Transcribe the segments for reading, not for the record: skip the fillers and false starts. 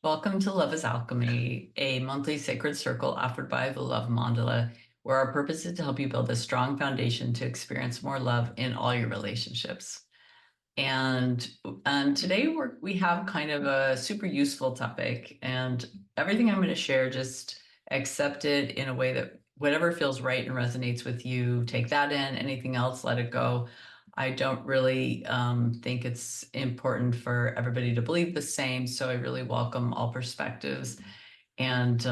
Welcome to Love is Alchemy, a monthly sacred circle offered by the Love Mandala, where our purpose is to help you build a strong foundation to experience more love in all your relationships. And today we have kind of a super useful topic, and everything I'm going to share, just accept it in a way that whatever feels right and resonates with you, take that in. Anything else, let it go. I don't really think it's important for everybody to believe the same, so I really welcome all perspectives. And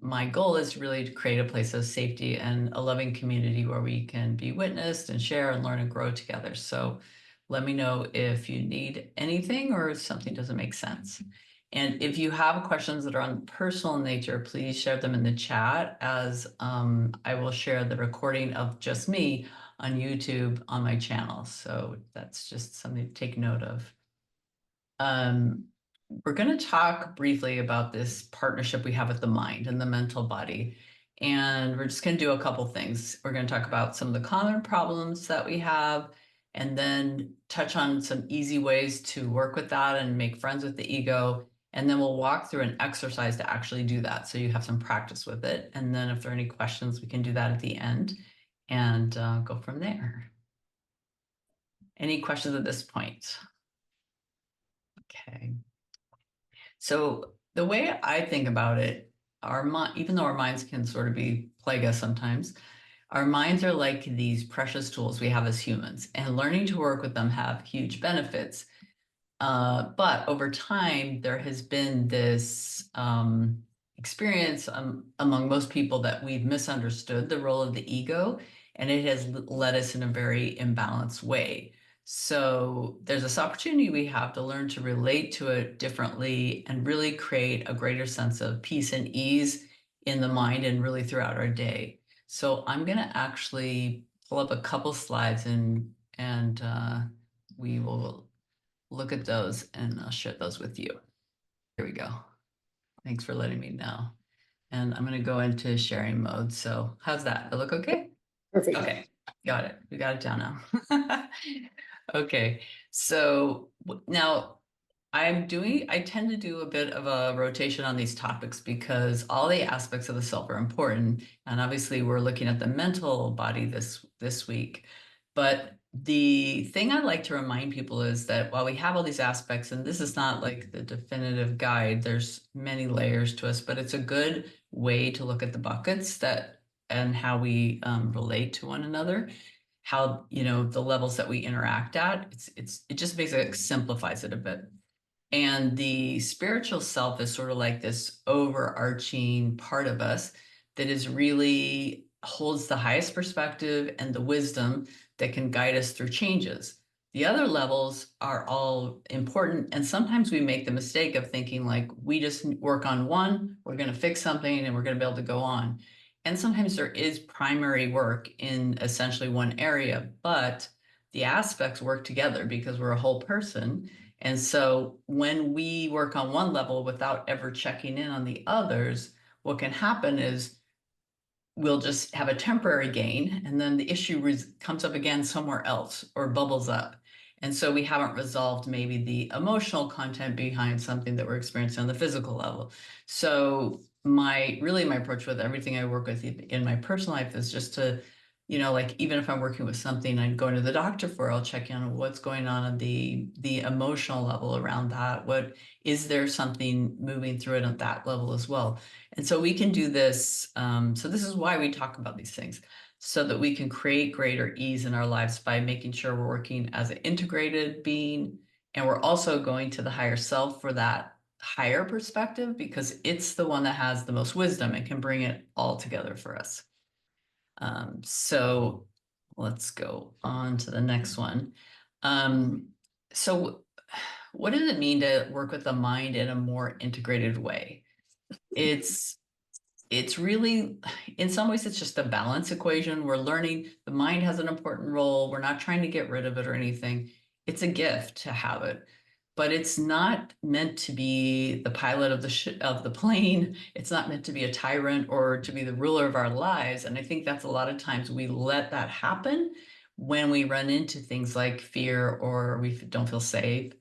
my goal is really to create a place of safety and a loving community where we can be witnessed and share and learn and grow together. So let me know if you need anything or if something doesn't make sense. And if you have questions that are on personal nature, please share them in the chat as I will share the recording of just me on YouTube on my channel. So that's just something to take note of. Um, we're going to talk briefly about this partnership we have with the mind and the mental body. And we're just going to do a couple things. We're going to talk about some of the common problems that we have, and then touch on some easy ways to work with that and make friends with the ego. And then we'll walk through an exercise to actually do that. So you have some practice with it. And then if there are any questions, we can do that at the end and go from there. Any questions at this point? Okay. So the way I think about it, even though our minds can sort of be plague us sometimes, our minds are like these precious tools we have as humans, and learning to work with them have huge benefits. But over time, there has been this experience among most people that we've misunderstood the role of the ego, and it has led us in a very imbalanced way. So there's this opportunity we have to learn to relate to it differently and really create a greater sense of peace and ease in the mind and really throughout our day. So I'm going to actually pull up a couple slides and we will look at those and I'll share those with you. Here we go. Thanks for letting me know. And I'm going to go into sharing mode. So how's that? It look okay? Perfect. Okay, got it. We got it down now. Okay, so now I tend to do a bit of a rotation on these topics because all the aspects of the self are important. And obviously we're looking at the mental body this week. But the thing I'd like to remind people is that while we have all these aspects, and this is not like the definitive guide, there's many layers to us, but it's a good way to look at the buckets that and how we relate to one another, how, the levels that we interact at. It just basically simplifies it a bit. And the spiritual self is sort of like this overarching part of us that is really holds the highest perspective and the wisdom that can guide us through changes. The other levels are all important, and sometimes we make the mistake of thinking like we just work on one, we're going to fix something, and we're going to be able to go on. And sometimes there is primary work in essentially one area, but the aspects work together because we're a whole person. And so when we work on one level without ever checking in on the others, what can happen is we'll just have a temporary gain, and then the issue comes up again somewhere else or bubbles up. And so we haven't resolved maybe the emotional content behind something that we're experiencing on the physical level. So my approach with everything I work with in my personal life is just to, like even if I'm working with something I'm going to the doctor for, I'll check in on what's going on the emotional level around that. What is there something moving through it at that level as well? And so we can do this. So this is why we talk about these things, so that we can create greater ease in our lives by making sure we're working as an integrated being. And we're also going to the higher self for that higher perspective because it's the one that has the most wisdom and can bring it all together for us. So let's go on to the next one. Um, so what does it mean to work with the mind in a more integrated way? It's it's really, in some ways, it's just a balance equation. We're learning the mind has an important role. We're not trying to get rid of it or anything. It's a gift to have it, but it's not meant to be the pilot of the plane. It's not meant to be a tyrant or to be the ruler of our lives. And I think that's a lot of times we let that happen when we run into things like fear or we don't feel safe.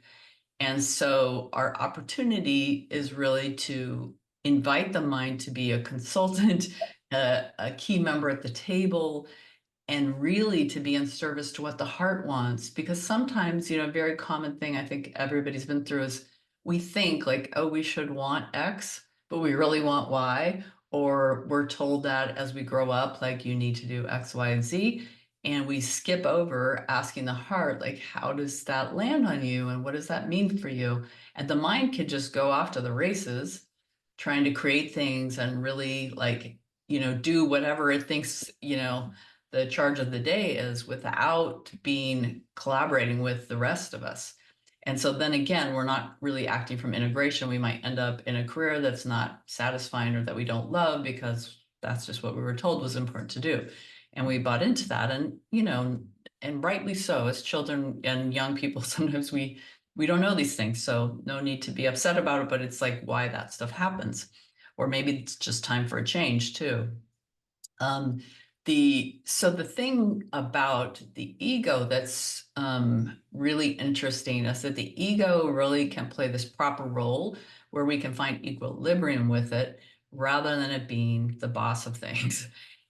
And so our opportunity is really to invite the mind to be a consultant, a key member at the table, and really to be in service to what the heart wants. Because sometimes, a very common thing I think everybody's been through is we think like, oh, we should want X, but we really want Y. Or we're told that as we grow up, like you need to do X, Y, and Z. And we skip over asking the heart, like, how does that land on you? And what does that mean for you? And the mind can just go off to the races, trying to create things and really like, do whatever it thinks, the charge of the day is without being collaborating with the rest of us. And so then again, we're not really acting from integration. We might end up in a career that's not satisfying or that we don't love because that's just what we were told was important to do. And we bought into that. And, and rightly so, as children and young people, sometimes we don't know these things. So no need to be upset about it, but it's like why that stuff happens. Or maybe it's just time for a change too. Um, the thing about the ego that's really interesting is that the ego really can play this proper role where we can find equilibrium with it rather than it being the boss of things.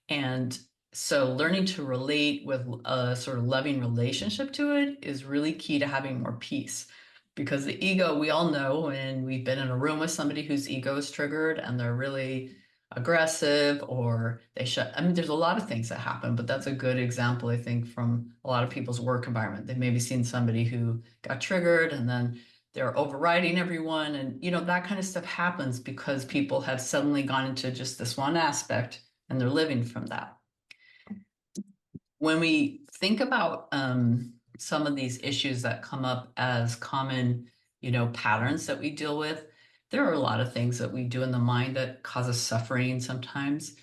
And so learning to relate with a sort of loving relationship to it is really key to having more peace. Because the ego, we all know, and we've been in a room with somebody whose ego is triggered and they're really aggressive or they shut. I mean, there's a lot of things that happen, but that's a good example, I think, from a lot of people's work environment. They've maybe seen somebody who got triggered and then they're overriding everyone. And, that kind of stuff happens because people have suddenly gone into just this one aspect and they're living from that. When we think about some of these issues that come up as common, patterns that we deal with, there are a lot of things that we do in the mind that causes suffering sometimes.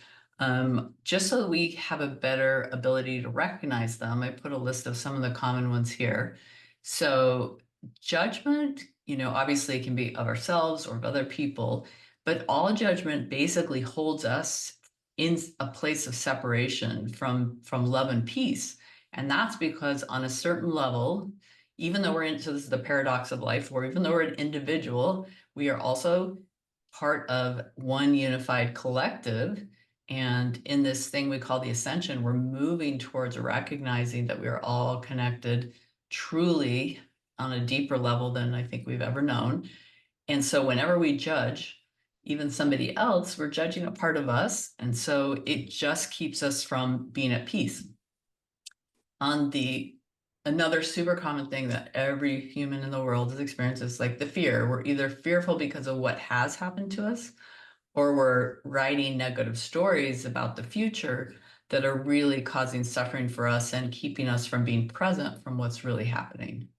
Just so that we have a better ability to recognize them, I put a list of some of the common ones here. So judgment, obviously it can be of ourselves or of other people, but all judgment basically holds us in a place of separation from love and peace. And that's because on a certain level, even though we're in, so this is the paradox of life, where even though we're an individual, we are also part of one unified collective. And in this thing we call the ascension, we're moving towards recognizing that we are all connected truly on a deeper level than I think we've ever known. And so whenever we judge, even somebody else, we're judging a part of us. And so it just keeps us from being at peace. Another super common thing that every human in the world has experienced is like the fear. We're either fearful because of what has happened to us, or we're writing negative stories about the future that are really causing suffering for us and keeping us from being present from what's really happening.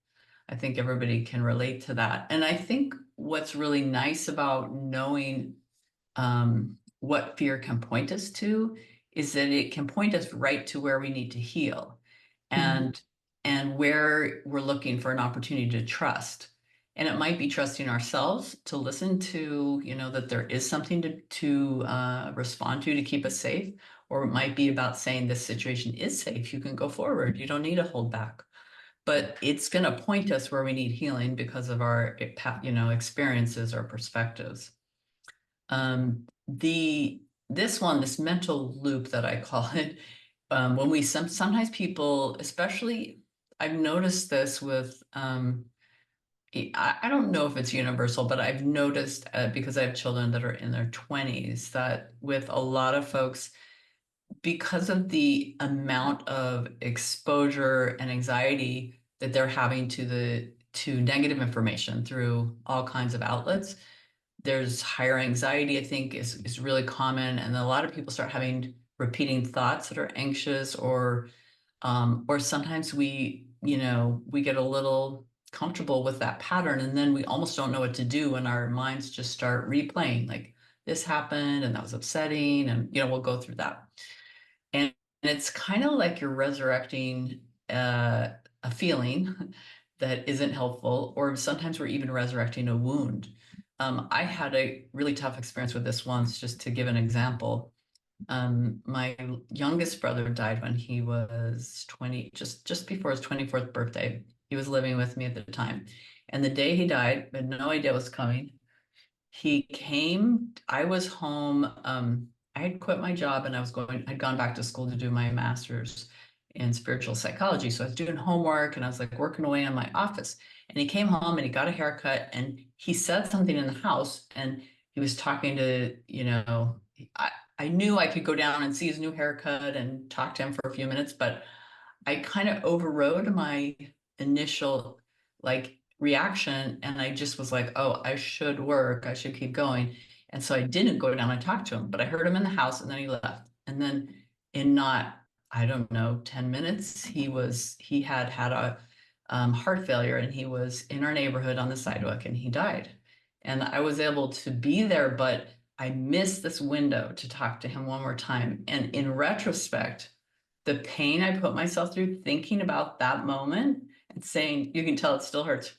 I think everybody can relate to that. And I think what's really nice about knowing what fear can point us to is that it can point us right to where we need to heal and and where we're looking for an opportunity to trust. And it might be trusting ourselves to listen to, that there is something to respond to keep us safe. Or it might be about saying this situation is safe. You can go forward. You don't need to hold back. But it's going to point us where we need healing because of our, experiences or perspectives. This mental loop that I call it, when we sometimes people, especially, I've noticed this with, I don't know if it's universal, but I've noticed because I have children that are in their 20s that with a lot of folks, because of the amount of exposure and anxiety that they're having to negative information through all kinds of outlets, there's higher anxiety, I think, is really common. And a lot of people start having repeating thoughts that are anxious or sometimes we get a little comfortable with that pattern and then we almost don't know what to do and our minds just start replaying like this happened and that was upsetting and we'll go through that. And it's kind of like you're resurrecting a feeling that isn't helpful, or sometimes we're even resurrecting a wound. I had a really tough experience with this once, just to give an example. My youngest brother died when he was 20, just before his 24th birthday. He was living with me at the time. And the day he died, I had no idea what was coming. He came, I was home. I had quit my job and I'd gone back to school to do my master's in spiritual psychology. So I was doing homework and I was like working away in my office. And he came home and he got a haircut and he said something in the house and he was talking to, I knew I could go down and see his new haircut and talk to him for a few minutes, but I kind of overrode my initial reaction and I just was like, oh, I should work. I should keep going. And so I didn't go down and talk to him, but I heard him in the house and then he left. And then in not, I don't know, 10 minutes, he had a heart failure and he was in our neighborhood on the sidewalk and he died. And I was able to be there, but I missed this window to talk to him one more time. And in retrospect, the pain I put myself through thinking about that moment and saying, you can tell it still hurts,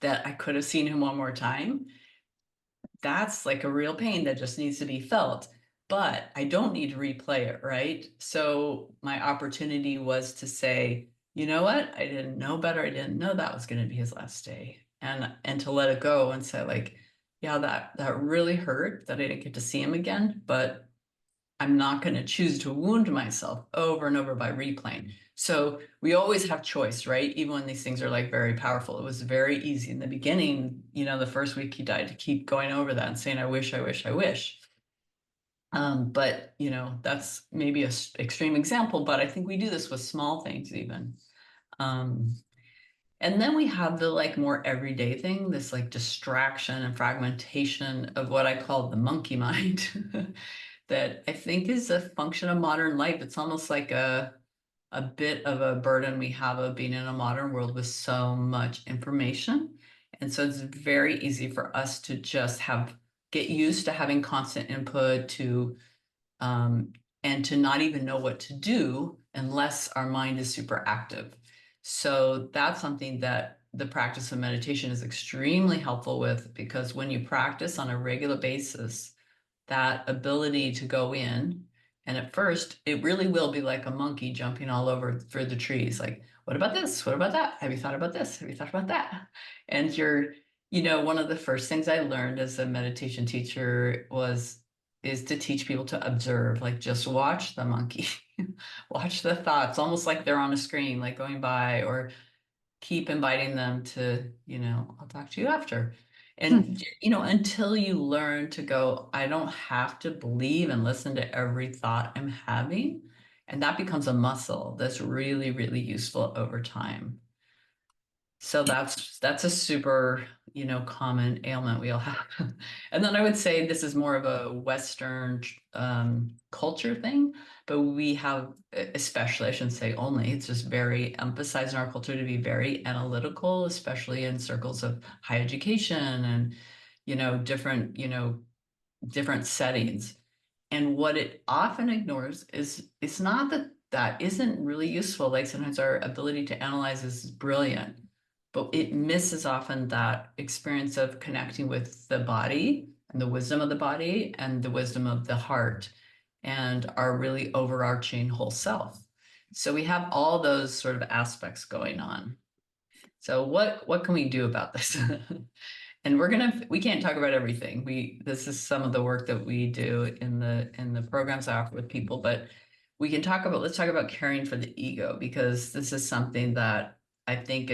that I could have seen him one more time. That's like a real pain that just needs to be felt. But I don't need to replay it, right? So my opportunity was to say, you know what? I didn't know better. I didn't know that was going to be his last day. And to let it go and say, like, yeah, that really hurt that I didn't get to see him again, but I'm not going to choose to wound myself over and over by replaying. So we always have choice, right? Even when these things are like very powerful. It was very easy in the beginning, the first week he died, to keep going over that and saying, I wish, I wish, I wish. But that's maybe a extreme example, but I think we do this with small things even. Um, and then we have the like more everyday thing, this like distraction and fragmentation of what I call the monkey mind. That I think is a function of modern life. It's almost like a bit of a burden we have of being in a modern world with so much information. And so it's very easy for us to just get used to having constant input um, and to not even know what to do unless our mind is super active. So that's something that the practice of meditation is extremely helpful with because when you practice on a regular basis, that ability to go in. And at first, it really will be like a monkey jumping all over through the trees. Like, what about this? What about that? Have you thought about this? Have you thought about that? And one of the first things I learned as a meditation teacher is to teach people to observe, like just watch the monkey, watch the thoughts, almost like they're on a screen, like going by, or keep inviting them to, I'll talk to you after. Hmm. And, until you learn to go, I don't have to believe and listen to every thought I'm having. And that becomes a muscle that's really, really useful over time. So that's a super, common ailment we all have. And then I would say this is more of a Western culture thing, but we have, especially, I shouldn't say only, it's just very emphasized in our culture to be very analytical, especially in circles of high education and, different settings. And what it often ignores is it's not that that isn't really useful. Like sometimes our ability to analyze is brilliant, but it misses often that experience of connecting with the body and the wisdom of the body and the wisdom of the heart and our really overarching whole self. So we have all those sort of aspects going on. So what can we do about this? And we can't talk about everything. This is some of the work that we do in the programs I offer with people, but let's talk about caring for the ego, because this is something that I think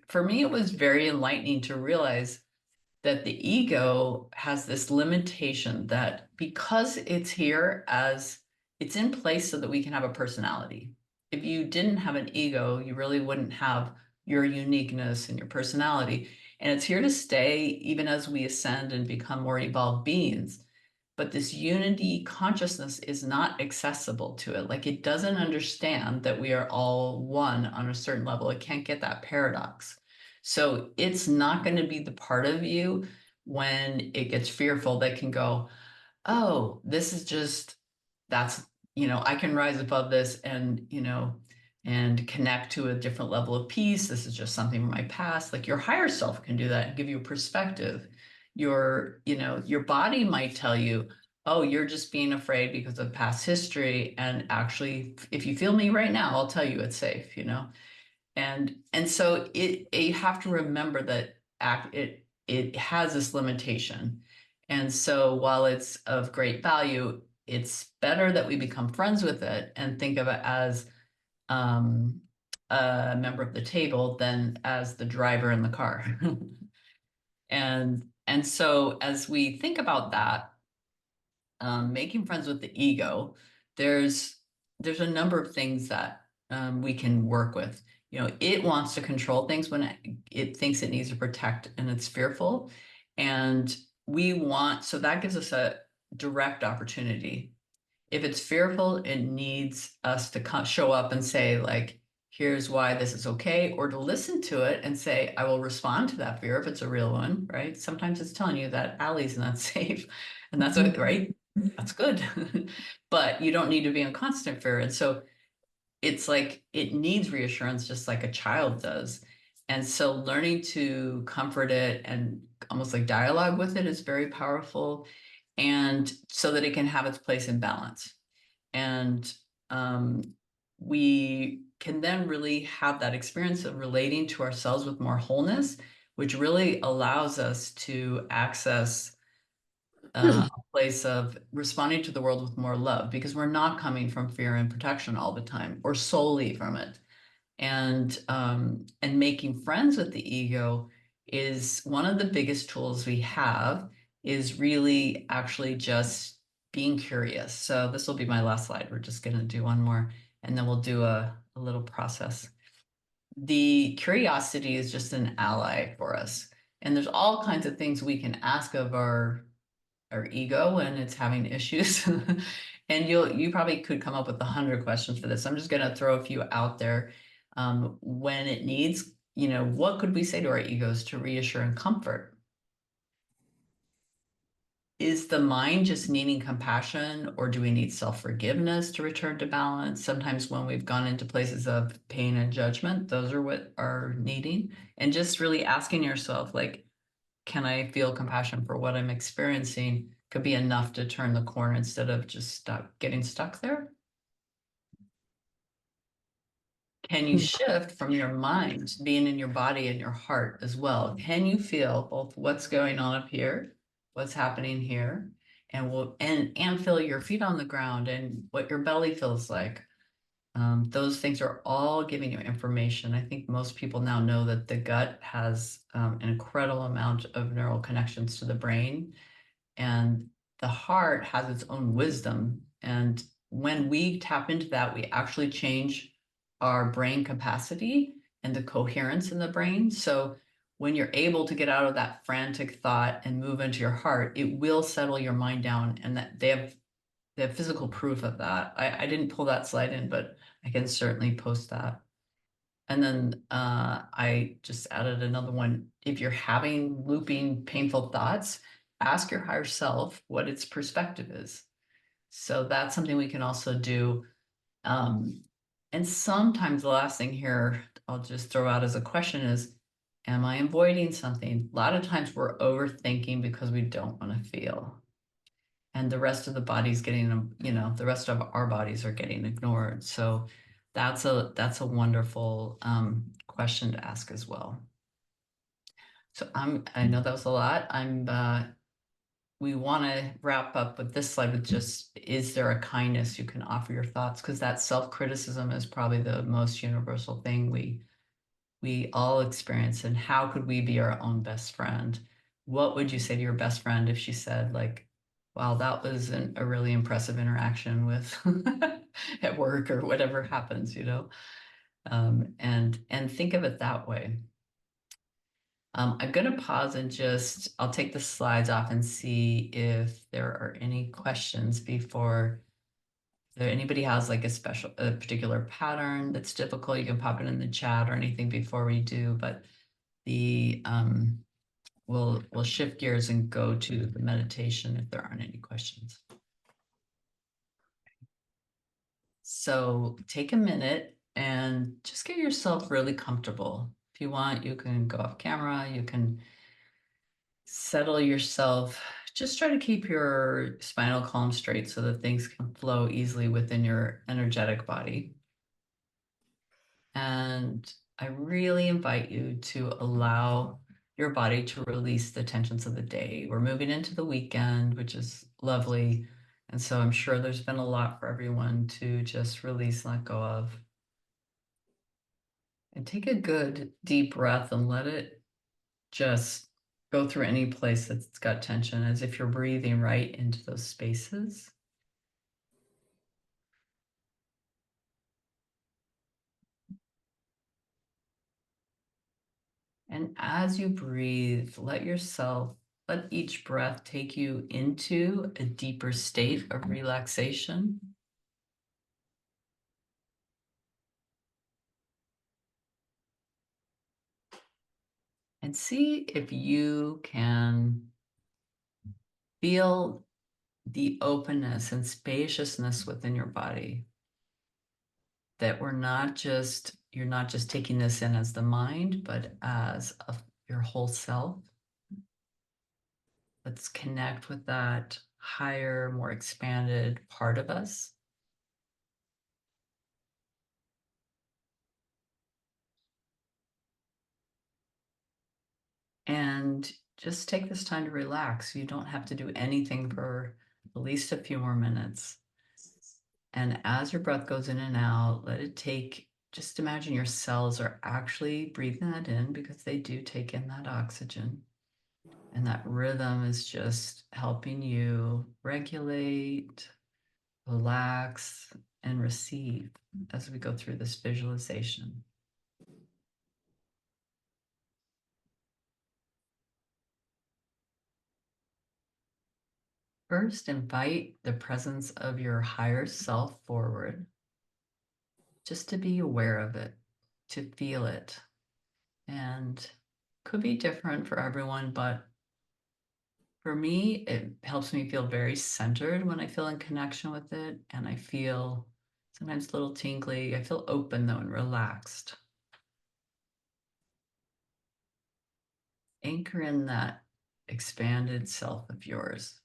for me, it was very enlightening to realize that the ego has this limitation that because it's in place so that we can have a personality. If you didn't have an ego, you really wouldn't have your uniqueness and your personality. And it's here to stay even as we ascend and become more evolved beings. But this unity consciousness is not accessible to it. Like it doesn't understand that we are all one on a certain level. It can't get that paradox. So it's not going to be the part of you when it gets fearful that can go, oh, this is just, that's, I can rise above this and connect to a different level of peace. This is just something from my past. Like your higher self can do that and give you a perspective. Your body might tell you, oh, you're just being afraid because of past history. And actually, if you feel me right now, I'll tell you it's safe. And so you have to remember that it has this limitation. And so while it's of great value, it's better that we become friends with it and think of it as um, a member of the table than as the driver in the car. And so as we think about that, making friends with the ego, there's there's a number of things that we can work with. You know, it wants to control things when it thinks it needs to protect and it's fearful. And so that gives us a direct opportunity. If it's fearful, it needs us to show up and say, like, here's why this is okay, or to listen to it and say, I will respond to that fear if it's a real one, right? Sometimes it's telling you that alley's not safe, and that's okay, right? That's good. But you don't need to be in constant fear. And so it's like it needs reassurance just like a child does. And so learning to comfort it and almost like dialogue with it is very powerful, and so that it can have its place in balance. And um, we can then really have that experience of relating to ourselves with more wholeness, which really allows us to access a place of responding to the world with more love, because we're not coming from fear and protection all the time or solely from it. And making friends with the ego is one of the biggest tools we have, is really actually just being curious. So this will be my last slide. We're just going to do one more, and then we'll do a little process. The curiosity is just an ally for us. And there's all kinds of things we can ask of our ego when it's having issues. And you probably could come up with 100 questions for this. I'm just going to throw a few out there. When it needs, what could we say to our egos to reassure and comfort? Is the mind just needing compassion, or do we need self-forgiveness to return to balance? Sometimes when we've gone into places of pain and judgment, those are what are needing. And just really asking yourself, like, can I feel compassion for what I'm experiencing, could be enough to turn the corner instead of just getting stuck there. Can you shift from your mind to being in your body and your heart as well? Can you feel both what's going on up here, what's happening here, and feel your feet on the ground and what your belly feels like? Those things are all giving you information. I think most people now know that the gut has an incredible amount of neural connections to the brain, and the heart has its own wisdom. And when we tap into that, we actually change our brain capacity and the coherence in the brain. So when you're able to get out of that frantic thought and move into your heart, it will settle your mind down. And that they have physical proof of that. I didn't pull that slide in, but I can certainly post that. And then I just added another one. If you're having looping, painful thoughts, ask your higher self what its perspective is. So that's something we can also do. Um, and sometimes the last thing here I'll just throw out as a question is, am I avoiding something? A lot of times we're overthinking because we don't want to feel. And the rest of the body's getting, the rest of our bodies are getting ignored. So that's a wonderful question to ask as well. So I know that was a lot. We want to wrap up with this slide with just, is there a kindness you can offer your thoughts? Because that self-criticism is probably the most universal thing we all experience. And how could we be our own best friend? What would you say to your best friend if she said, like, wow, that was a really impressive interaction with at work or whatever happens. And think of it that way. I'm going to pause and I'll take the slides off and see if there are any questions before. If anybody has like a particular pattern that's difficult, you can pop it in the chat or anything before we do. But we'll shift gears and go to the meditation if there aren't any questions. So take a minute and just get yourself really comfortable. If you want, you can go off camera, you can settle yourself. Just try to keep your spinal column straight so that things can flow easily within your energetic body. And I really invite you to allow your body to release the tensions of the day. We're moving into the weekend, which is lovely. And so I'm sure there's been a lot for everyone to just release, let go of. And take a good deep breath and let it just go through any place that's got tension as if you're breathing right into those spaces. And as you breathe, let each breath take you into a deeper state of relaxation. And see if you can feel the openness and spaciousness within your body. That you're not just taking this in as the mind, but as your whole self. Let's connect with that higher, more expanded part of us. And just take this time to relax. You don't have to do anything for at least a few more minutes. And as your breath goes in and out, just imagine your cells are actually breathing that in because they do take in that oxygen. And that rhythm is just helping you regulate, relax, and receive as we go through this visualization. First, invite the presence of your higher self forward, just to be aware of it, to feel it. And could be different for everyone, but for me, it helps me feel very centered when I feel in connection with it. And I feel sometimes a little tingly. I feel open though and relaxed. Anchor in that expanded self of yours.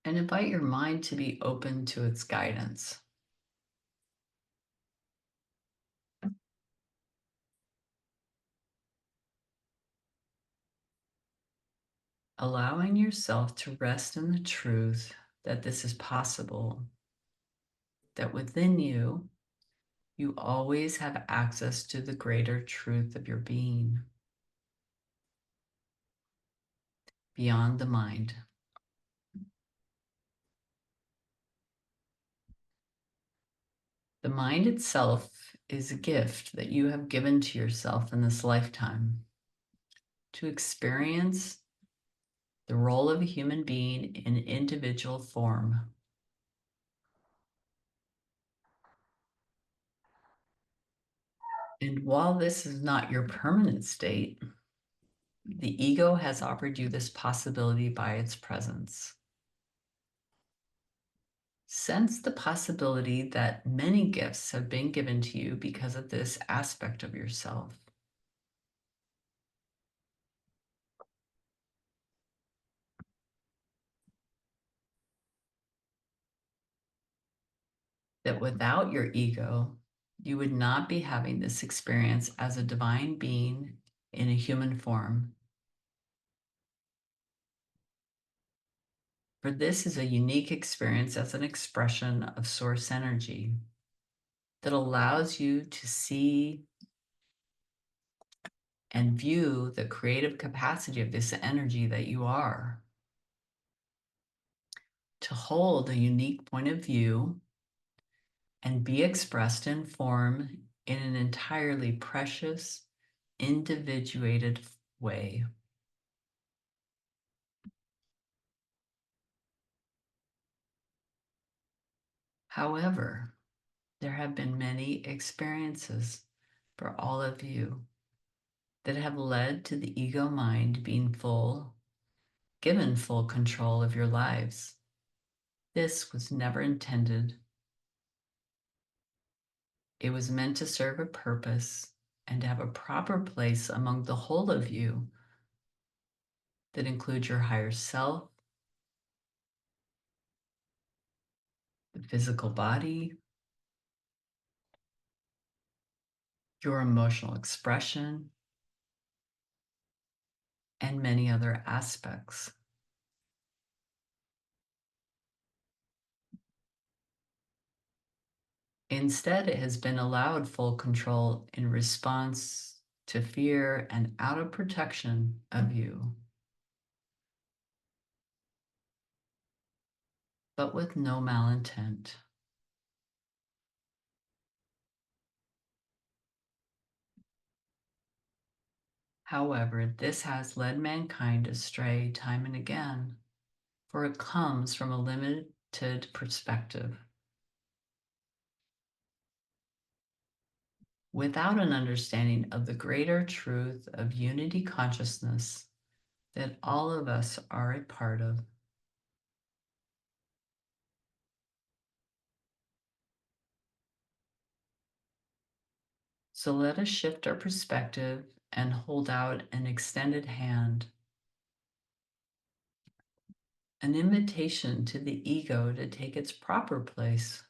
And invite your mind to be open to its guidance. Allowing yourself to rest in the truth that this is possible, that within you, you always have access to the greater truth of your being, beyond the mind. The mind itself is a gift that you have given to yourself in this lifetime to experience the role of a human being in individual form. And while this is not your permanent state, the ego has offered you this possibility by its presence. Sense the possibility that many gifts have been given to you because of this aspect of yourself. That without your ego, you would not be having this experience as a divine being in a human form. For this is a unique experience as an expression of source energy that allows you to see and view the creative capacity of this energy that you are, to hold a unique point of view and be expressed in form in an entirely precious, individuated way. However, there have been many experiences for all of you that have led to the ego mind being given full control of your lives. This was never intended. It was meant to serve a purpose and to have a proper place among the whole of you that includes your higher self, the physical body, your emotional expression, and many other aspects. Instead, it has been allowed full control in response to fear and out of protection of you, but with no malintent. However, this has led mankind astray time and again, for it comes from a limited perspective. Without an understanding of the greater truth of unity consciousness that all of us are a part of. So let us shift our perspective and hold out an extended hand, an invitation to the ego to take its proper place.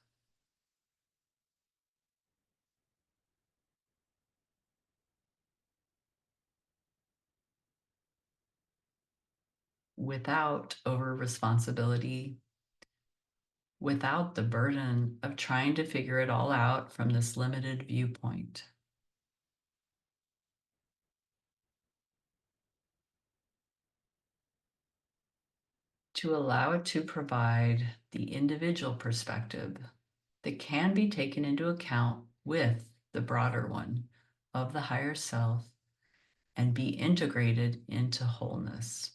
Without over responsibility, without the burden of trying to figure it all out from this limited viewpoint. To allow it to provide the individual perspective that can be taken into account with the broader one of the higher self and be integrated into wholeness.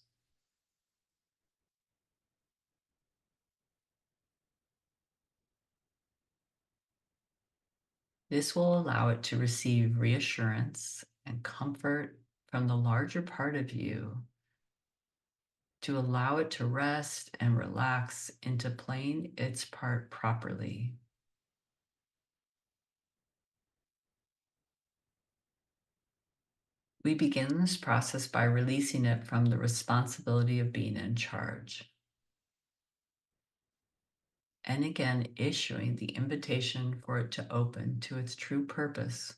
This will allow it to receive reassurance and comfort from the larger part of you, to allow it to rest and relax into playing its part properly. We begin this process by releasing it from the responsibility of being in charge. And again, issuing the invitation for it to open to its true purpose.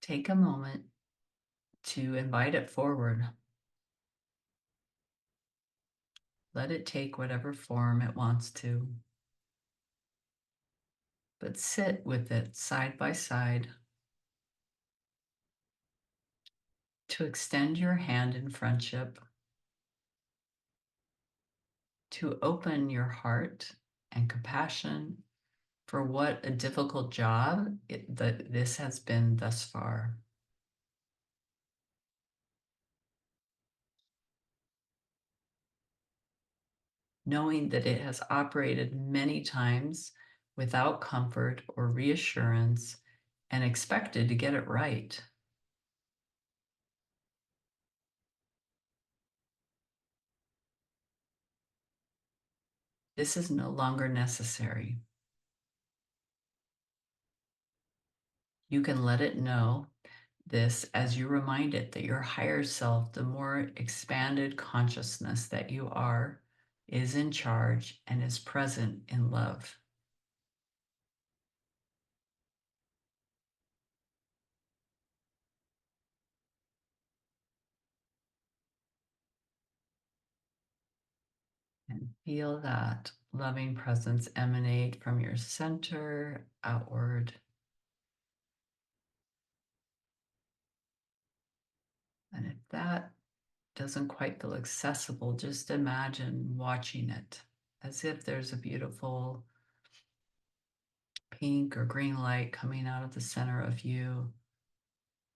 Take a moment to invite it forward. Let it take whatever form it wants to, but sit with it side by side. To extend your hand in friendship, to open your heart and compassion for what a difficult job that this has been thus far. Knowing that it has operated many times without comfort or reassurance and expected to get it right. This is no longer necessary. You can let it know this as you remind it that your higher self, the more expanded consciousness that you are, is in charge and is present in love. And feel that loving presence emanate from your center outward. And if that doesn't quite feel accessible, just imagine watching it as if there's a beautiful pink or green light coming out of the center of you,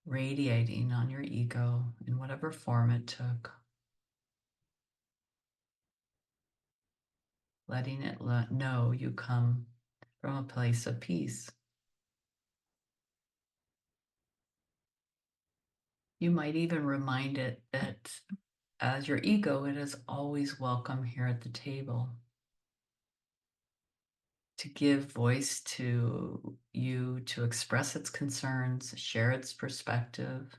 radiating on your ego in whatever form it took. Letting it know you come from a place of peace. You might even remind it that as your ego, it is always welcome here at the table to give voice to you, to express its concerns, share its perspective,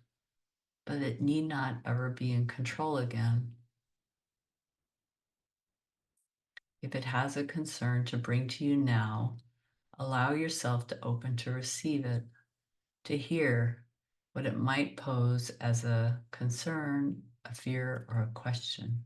but it need not ever be in control again. If it has a concern to bring to you now, allow yourself to open to receive it, to hear what it might pose as a concern, a fear, or a question.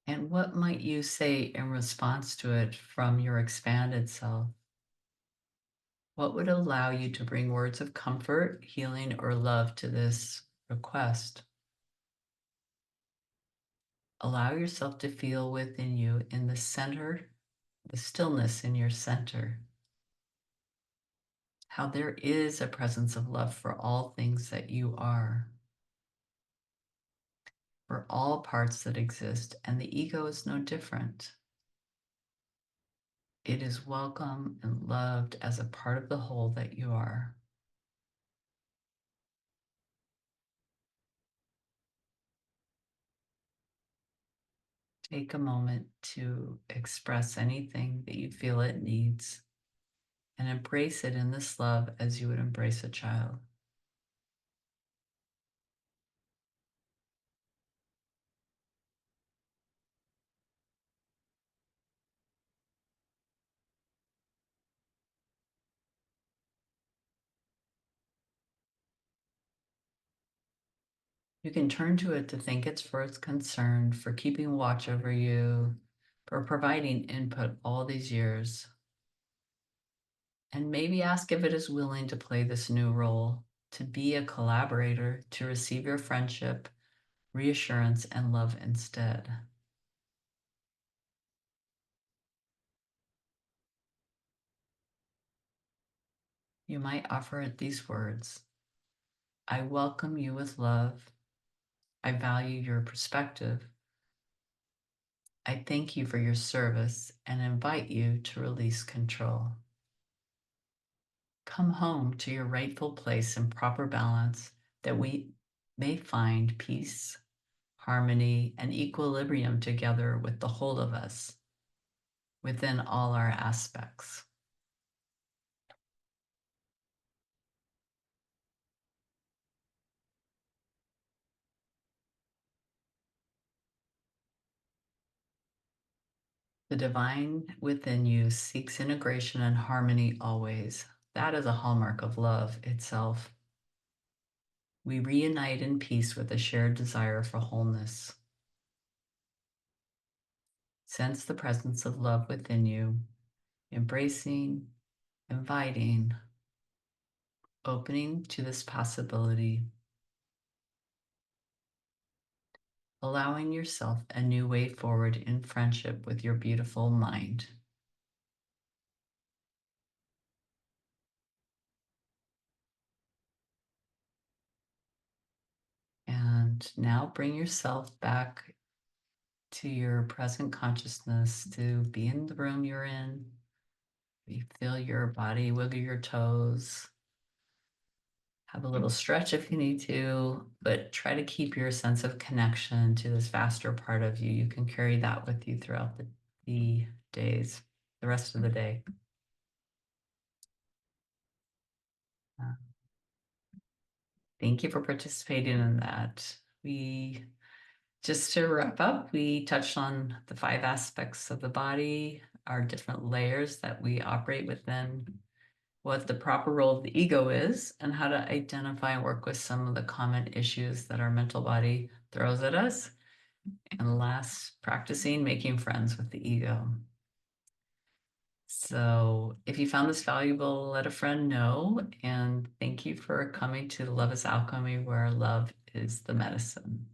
And what might you say in response to it from your expanded self? What would allow you to bring words of comfort, healing, or love to this request? Allow yourself to feel within you in the center, the stillness in your center, how there is a presence of love for all things that you are, for all parts that exist, and the ego is no different. It is welcome and loved as a part of the whole that you are. Take a moment to express anything that you feel it needs and embrace it in this love as you would embrace a child. You can turn to it to thank it for its concern, for keeping watch over you, for providing input all these years. And maybe ask if it is willing to play this new role, to be a collaborator, to receive your friendship, reassurance, and love instead. You might offer it these words: I welcome you with love. I value your perspective. I thank you for your service and invite you to release control. Come home to your rightful place in proper balance, that we may find peace, harmony, and equilibrium together with the whole of us within all our aspects. The divine within you seeks integration and harmony always. That is a hallmark of love itself. We reunite in peace with a shared desire for wholeness. Sense the presence of love within you, embracing, inviting, opening to this possibility, allowing yourself a new way forward in friendship with your beautiful mind. And now bring yourself back to your present consciousness, to be in the room you're in. You feel your body, wiggle your toes, have a little stretch if you need to, but try to keep your sense of connection to this vaster part of you. You can carry that with you throughout the days, the rest of the day. Uh, Thank you for participating in that. Just to wrap up, we touched on the 5 aspects of the body, our different layers that we operate within, what the proper role of the ego is, and how to identify and work with some of the common issues that our mental body throws at us. And last, practicing making friends with the ego. So if you found this valuable, let a friend know. And thank you for coming to Love is Alchemy, where love is the medicine.